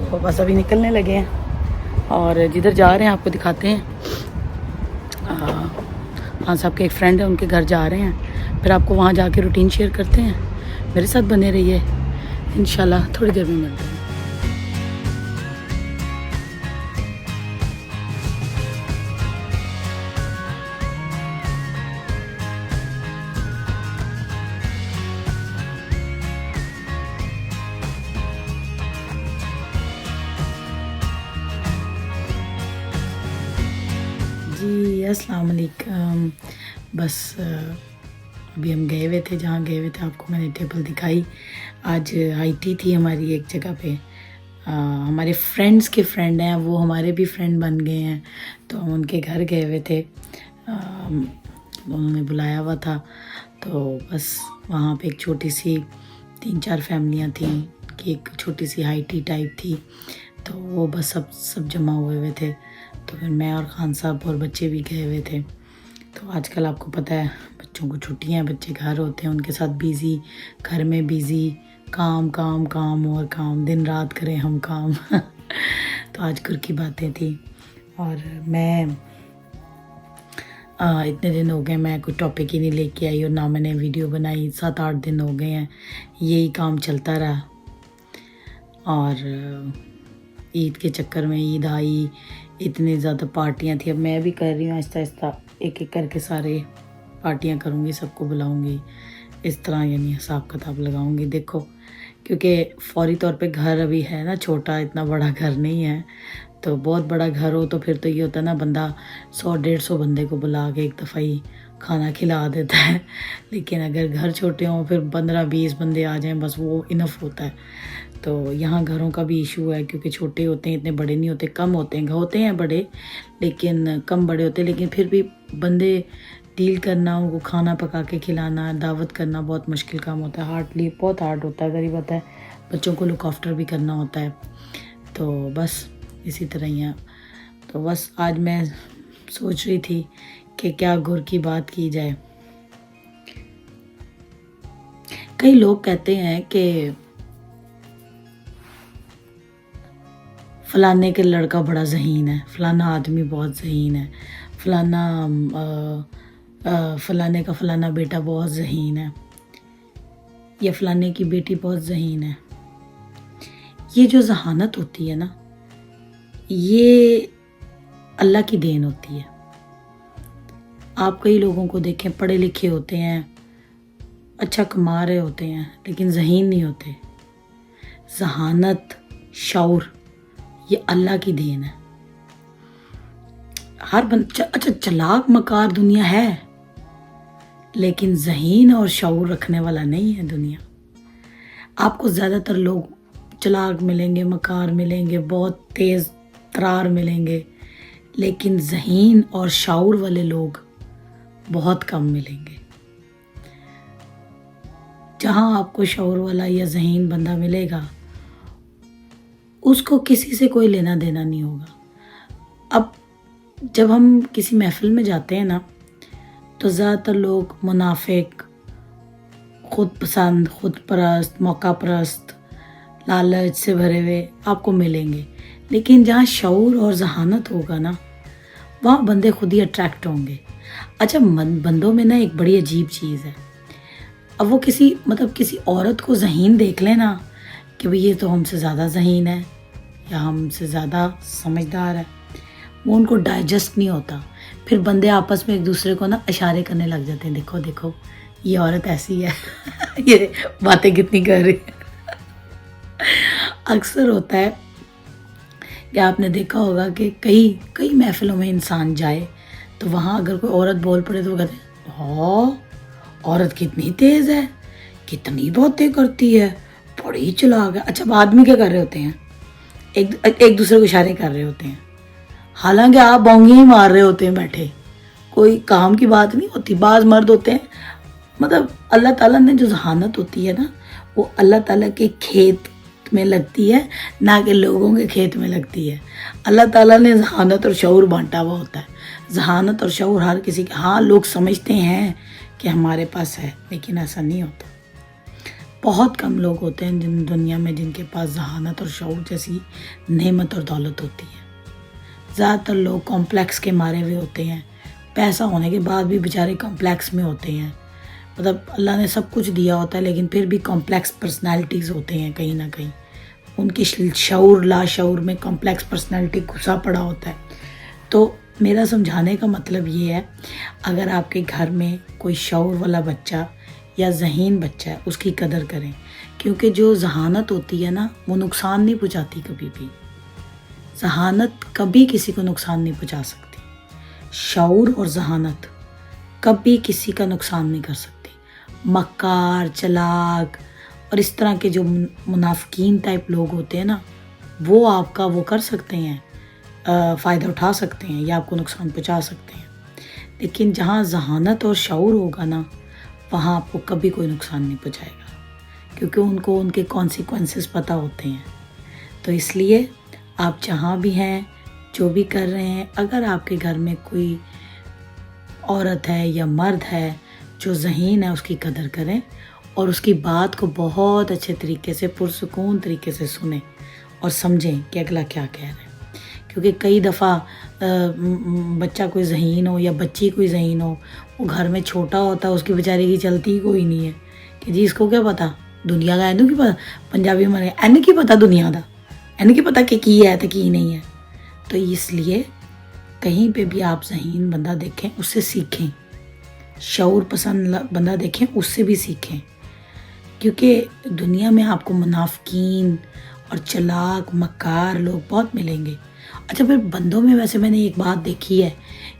تو بس ابھی نکلنے لگے ہیں اور جدھر جا رہے ہیں آپ کو دکھاتے ہیں. ہاں صاحب کے ایک فرینڈ ہے, ان کے گھر جا رہے ہیں, پھر آپ کو وہاں جا کے روٹین شیئر کرتے ہیں. میرے ساتھ بنے رہیے, انشاءاللہ تھوڑی دیر میں ملتے ہیں. جی السلام علیکم. بس ابھی ہم گئے ہوئے تھے, جہاں گئے ہوئے تھے آپ کو میں نے ٹیبل دکھائی. آج آئی ٹی تھی ہماری ایک جگہ پہ. ہمارے فرینڈس کے فرینڈ ہیں, وہ ہمارے بھی فرینڈ بن گئے ہیں, تو ہم ان کے گھر گئے ہوئے تھے. انہوں نے بلایا ہوا تھا, تو بس وہاں پہ ایک چھوٹی سی 3-4 فیملیاں تھیں کہ ایک چھوٹی سی ہائی ٹی ٹائپ تھی, تو وہ بس سب جمع ہوئے تھے. تو پھر میں اور خان صاحب اور بچے بھی گئے ہوئے تھے. تو آج کل آپ کو پتہ ہے بچوں کو چھٹیاں ہیں, بچے گھر ہوتے ہیں, ان کے ساتھ بیزی, گھر میں بیزی, کام کام کام اور کام, دن رات کریں ہم کام. تو آج گھر کی باتیں تھیں. اور میں اتنے دن ہو گئے میں کوئی ٹاپک ہی نہیں لے کے آئی, اور نہ میں نے ویڈیو بنائی. 7-8 دن ہو گئے ہیں یہی کام چلتا رہا. اور عید کے چکر میں عید آئی, اتنی زیادہ پارٹیاں تھیں. اب میں بھی کر رہی ہوں آہستہ آہستہ, ایک ایک کر کے سارے پارٹیاں کروں گی, سب کو بلاؤں گی اس طرح, یعنی حساب کتاب لگاؤں گی. دیکھو کیونکہ فوری طور پہ گھر ابھی ہے نا چھوٹا, اتنا بڑا گھر نہیں ہے. تو بہت بڑا گھر ہو تو پھر تو یہ ہوتا ہے نا, بندہ 100-150 بندے کو بلا کے ایک دفعہ ہی کھانا کھلا دیتا ہے. لیکن اگر گھر چھوٹے ہوں پھر 15-20 بندے آ جائیں, بس وہ انف ہوتا ہے. تو یہاں گھروں کا بھی ایشو ہے, کیونکہ چھوٹے ہوتے ہیں, اتنے بڑے نہیں ہوتے, کم ہوتے ہیں بڑے, لیکن کم بڑے ہوتے ہیں. لیکن پھر بھی بندے ڈیل کرنا, ان کو کھانا پکا کے کھلانا, دعوت کرنا بہت مشکل کام ہوتا ہے. بہت ہارڈ ہوتا ہے. غریب ہوتا ہے, بچوں کو لک آفٹر بھی کرنا ہوتا ہے. تو بس اسی طرح ہی ہے. تو بس آج میں سوچ رہی تھی کہ کیا گھر کی بات کی جائے. کئی لوگ کہتے ہیں کہ فلانے کے لڑکا بڑا ذہین ہے, فلانا آدمی بہت ذہین ہے, فلانے کا فلانا بیٹا بہت ذہین ہے, یا فلانے کی بیٹی بہت ذہین ہے. یہ جو ذہانت ہوتی ہے نا, یہ اللہ کی دین ہوتی ہے. آپ کئی لوگوں کو دیکھیں, پڑھے لکھے ہوتے ہیں, اچھا کما رہے ہوتے ہیں, لیکن ذہین نہیں ہوتے. ذہانت, شعور, یہ اللہ کی دین ہے. ہر اچھا چلاک مکار دنیا ہے, لیکن ذہین اور شعور رکھنے والا نہیں ہے دنیا. آپ کو زیادہ تر لوگ چلاک ملیں گے, مکار ملیں گے, بہت تیز ترار ملیں گے, لیکن ذہین اور شعور والے لوگ بہت کم ملیں گے. جہاں آپ کو شعور والا یا ذہین بندہ ملے گا, اس کو کسی سے کوئی لینا دینا نہیں ہوگا. اب جب ہم کسی محفل میں جاتے ہیں نا, تو زیادہ تر لوگ منافق, خود پسند, خود پرست, موقع پرست, لالچ سے بھرے ہوئے آپ کو ملیں گے. لیکن جہاں شعور اور ذہانت ہوگا نا, وہاں بندے خود ہی اٹریکٹ ہوں گے. اچھا بندوں میں نا ایک بڑی عجیب چیز ہے. اب وہ کسی عورت کو ذہین دیکھ لیں نا, کہ بھئی یہ تو ہم سے زیادہ ذہین ہے یا ہم سے زیادہ سمجھدار ہے, وہ ان کو ڈائجسٹ نہیں ہوتا. پھر بندے آپس میں ایک دوسرے کو نا اشارے کرنے لگ جاتے ہیں, دیکھو دیکھو یہ عورت ایسی ہے, یہ باتیں کتنی کر رہی ہے. اکثر ہوتا ہے کہ آپ نے دیکھا ہوگا کہ کئی محفلوں میں انسان جائے, تو وہاں اگر کوئی عورت بول پڑے تو وہ کہتے ہیں, ہاں عورت کتنی تیز ہے, کتنی باتیں کرتی ہے, بڑی چلاک ہے. اچھا آدمی کیا کر رہے ہوتے ہیں, ایک دوسرے کو اشارے کر رہے ہوتے ہیں, حالانکہ آپ بونگی ہی مار رہے ہوتے ہیں بیٹھے, کوئی کام کی بات نہیں ہوتی. بعض مرد ہوتے ہیں, اللہ تعالیٰ نے جو ذہانت ہوتی ہے نا, وہ اللہ تعالیٰ کے کھیت میں لگتی ہے, نہ کہ لوگوں کے کھیت میں لگتی ہے. اللہ تعالیٰ نے ذہانت اور شعور بانٹا ہوا ہوتا ہے. ذہانت اور شعور ہر کسی کے, ہاں لوگ سمجھتے ہیں کہ ہمارے پاس ہے, لیکن ایسا نہیں ہوتا. بہت کم لوگ ہوتے ہیں جن دنیا میں جن کے پاس ذہانت اور شعور جیسی نعمت اور دولت ہوتی ہے. زیادہ تر لوگ کمپلیکس کے مارے ہوئے ہوتے ہیں، پیسہ ہونے کے بعد بھی بیچارے کمپلیکس میں ہوتے ہیں. مطلب اللہ نے سب کچھ دیا ہوتا ہے لیکن پھر بھی کمپلیکس پرسنالٹیز ہوتے ہیں کہیں نہ کہیں. ان کے شعور لاشعور میں کمپلیکس پرسنالٹی گھسا پڑا ہوتا ہے. تو میرا سمجھانے کا مطلب یہ ہے، اگر آپ کے گھر میں کوئی شعور والا بچہ یا ذہین بچہ ہے اس کی قدر کریں، کیونکہ جو ذہانت ہوتی ہے نا وہ نقصان نہیں پہنچاتی کبھی بھی. ذہانت کبھی کسی کو نقصان نہیں پہنچا سکتی. شعور اور ذہانت کبھی کسی کا نقصان نہیں کر سکتی. مکار، چلاک اور اس طرح کے جو منافقین ٹائپ لوگ ہوتے ہیں نا، وہ آپ کا وہ کر سکتے ہیں، فائدہ اٹھا سکتے ہیں یا آپ کو نقصان پہنچا سکتے ہیں. لیکن جہاں ذہانت اور شعور ہوگا نا، وہاں آپ کو کبھی کوئی نقصان نہیں پہنچائے گا، کیونکہ ان کو ان کے کانسیکوینسز پتہ ہوتے ہیں. تو اس لیے آپ جہاں بھی ہیں، جو بھی کر رہے ہیں، اگر آپ کے گھر میں کوئی عورت ہے یا مرد ہے جو ذہین ہے، اس کی قدر کریں اور اس کی بات کو بہت اچھے طریقے سے پرسکون طریقے سے سنیں اور سمجھیں کہ اگلا کیا کہہ رہے ہیں. کیونکہ کئی دفعہ بچہ کوئی ذہین ہو یا بچی کوئی ذہین ہو، وہ گھر میں چھوٹا ہوتا ہے، اس کی بیچارے کی چلتی ہی کوئی نہیں ہے کہ جی اس کو کیا پتا دنیا کا، اینو کی پتا، پنجابی میں این کی پتا دنیا دا، این کی پتا کہ کی ہے تو کی نہیں ہے. تو اس لیے کہیں پہ بھی آپ ذہین بندہ دیکھیں اس سے سیکھیں، شعور پسند بندہ دیکھیں اس سے بھی سیکھیں. کیونکہ دنیا میں آپ کو منافقین اور چلاک مکار لوگ بہت ملیں گے. اچھا پھر بندوں میں ویسے میں نے ایک بات دیکھی ہے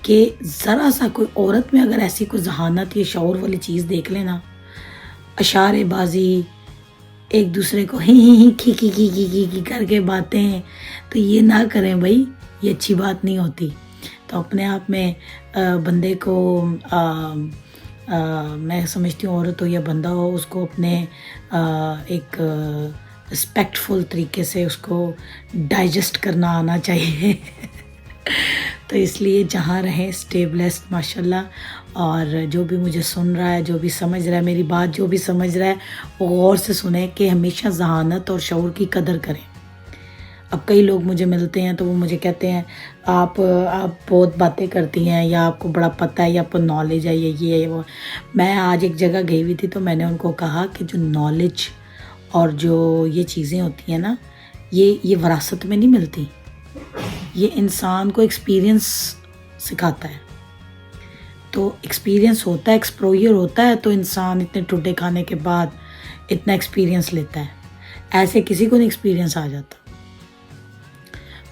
کہ ذرا سا کوئی عورت میں اگر ایسی کوئی ذہانت یا شعور والی چیز دیکھ لینا، اشارے بازی، ایک دوسرے کو ہی کی کر کے باتیں، تو یہ نہ کریں بھائی، یہ اچھی بات نہیں ہوتی. تو اپنے آپ میں بندے کو میں سمجھتی ہوں، عورت ہو یا بندہ ہو، اس کو اپنے ایک رسپیکٹفل طریقے سے اس کو ڈائجسٹ کرنا آنا چاہیے. تو اس لیے جہاں رہیں اسٹے بلیسڈ ماشاء اللہ. اور جو بھی مجھے سن رہا ہے، جو بھی سمجھ رہا ہے میری بات، جو بھی سمجھ رہا ہے وہ غور سے سنیں کہ ہمیشہ ذہانت اور شعور کی قدر کریں. اب کئی لوگ مجھے ملتے ہیں تو وہ مجھے کہتے ہیں آپ بہت باتیں کرتی ہیں، یا آپ کو بڑا پتہ ہے، یا آپ کو نالج ہے، یا یہ ہے وہ. میں آج ایک جگہ گئی ہوئی تھی تو میں نے ان کو کہا کہ جو نالج اور جو یہ چیزیں ہوتی ہیں نا، یہ وراثت میں نہیں ملتی، یہ انسان کو ایکسپیرینس سکھاتا ہے. تو ایکسپیرینس ہوتا ہے، ایکسپروئر ہوتا ہے، تو انسان اتنے ٹوٹے کھانے کے بعد اتنا ایکسپیرینس لیتا ہے. ایسے کسی کو نہیں ایکسپیرینس آ جاتا.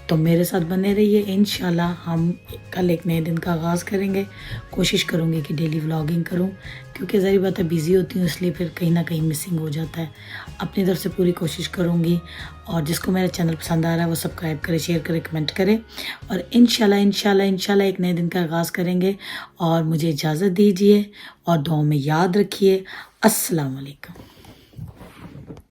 تو میرے ساتھ بنے رہیے. انشاءاللہ ہم کل ایک نئے دن کا آغاز کریں گے. کوشش کروں گی کہ ڈیلی ولاگنگ کروں، کیونکہ ظاہر بات ہے بزی ہوتی ہوں، اس لیے پھر کہیں نہ کہیں مسنگ ہو جاتا ہے. اپنی طرف سے پوری کوشش کروں گی. اور جس کو میرا چینل پسند آ رہا ہے وہ سبسکرائب کرے، شیئر کرے، کمنٹ کرے. اور انشاءاللہ ایک نئے دن کا آغاز کریں گے. اور مجھے اجازت دیجیے اور دعاؤں میں یاد رکھیے. السلام علیکم.